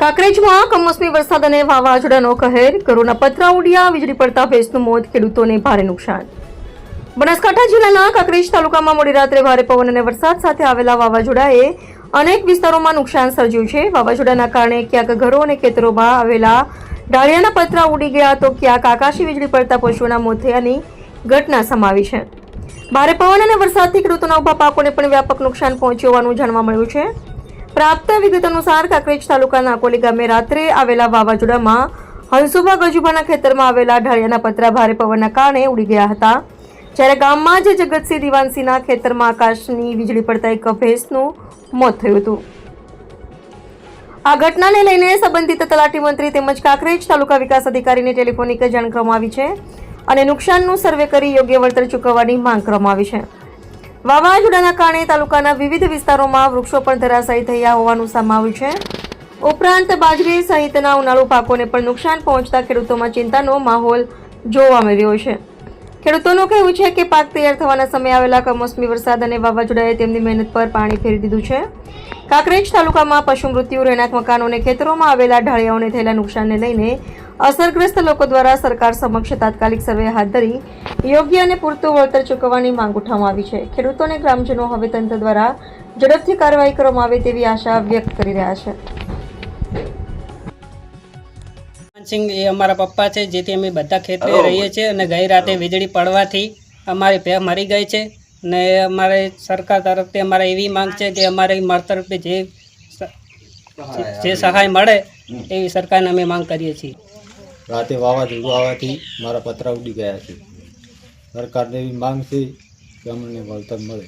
કાંકરેજમાં કમોસમી વરસાદ અને વાવાઝોડાનો કહેર, ઘરોના પતરા ઉડ્યા, વીજળી પડતા ભેંસનું મોત, ખેડૂતોને ભારે નુકસાન. બનાસકાંઠા જિલ્લાના કાંકરેજ તાલુકામાં મોડી રાત્રે ભારે પવન અને વરસાદ સાથે આવેલા વાવાઝોડાએ અનેક વિસ્તારોમાં નુકસાન સર્જ્યું છે. વાવાઝોડાના કારણે ક્યાંક ઘરો અને ખેતરોમાં આવેલા ડાળિયાના પતરા ઉડી ગયા તો ક્યાંક આકાશી વીજળી પડતા પશુઓના મોત થયાની ઘટના સમાવી છે. ભારે પવન અને વરસાદથી ખેડૂતોના ઉભા પાકોને પણ વ્યાપક નુકસાન પહોંચ્યું હોવાનું જાણવા મળ્યું છે. પ્રાપ્ત વિગત અનુસાર કાંકરેજ તાલુકાના અકોલી ગામે રાત્રે આવેલા વાવાઝોડામાં હંસુભા ગજુભાના ખેતરમાં આવેલા ઢાળિયાના પતરા ભારે પવનના કારણે ઉડી ગયા હતા. જ્યારે ગામમાં જ જગતસિંહ દિવાનસિંહના ખેતરમાં આકાશની વીજળી પડતા એક ભેંસનું મોત થયું હતું. આ ઘટનાને લઈને સંબંધિત તલાટી મંત્રી તેમજ કાંકરેજ તાલુકા વિકાસ અધિકારીને ટેલિફોનિક જાણ કરવામાં આવી છે અને નુકસાનનું સર્વે કરી યોગ્ય વળતર ચૂકવવાની માંગ કરવામાં આવી છે. વાવાઝોડાના કારણે તાલુકાના વિવિધ વિસ્તારોમાં વૃક્ષો પણ ધરાશાયી થયા હોવાનું સામે આવ્યું છે. ઉપરાંત બાજરી સહિતના ઉનાળુ પાકોને પણ નુકસાન પહોંચતા ખેડૂતોમાં ચિંતાનો માહોલ જોવા મળી રહ્યો છે. ખેડૂતોનું કહેવું છે કે પાક તૈયાર થવાના સમયે આવેલા કમોસમી વરસાદ અને વાવાઝોડાએ તેમની મહેનત પર પાણી ફેરી દીધું છે. કાંકરેજ તાલુકામાં પશુ મૃત્યુ, રહેણાંક મકાનો અને ખેતરોમાં આવેલા ઢાળિયાઓને થયેલા નુકસાનને લઈને અસરગ્રસ્ત લોકો દ્વારા સરકાર સમક્ષ તાત્કાલિક સર્વે હાથ ધરી યોગ્ય અને પૂરતું વળતર ચૂકવવાની માંગ ઉઠાવવામાં આવી છે. ખેડૂતો અને ગ્રામજનો હવે તંત્ર દ્વારા ઝડપથી કાર્યવાહી કરવામાં આવે તેવી આશા વ્યક્ત કરી રહ્યા છે. સિંહ એ અમારા પપ્પા છે, જેથી અમે બધા ખેતરે રહીએ છીએ અને ગઈ રાતે વીજળી પડવાથી અમારી ભેં મરી ગઈ છે. ને અમારે સરકાર તરફથી અમારે એવી માંગ છે કે અમારે મળતર જે સહાય મળે એવી સરકારને અમે માંગ કરીએ છીએ. રાતે વાવાઝોડું આવવાથી મારા પતરા ઉડી ગયા છે. સરકારને એવી માંગ છે કે અમને વળતર મળે.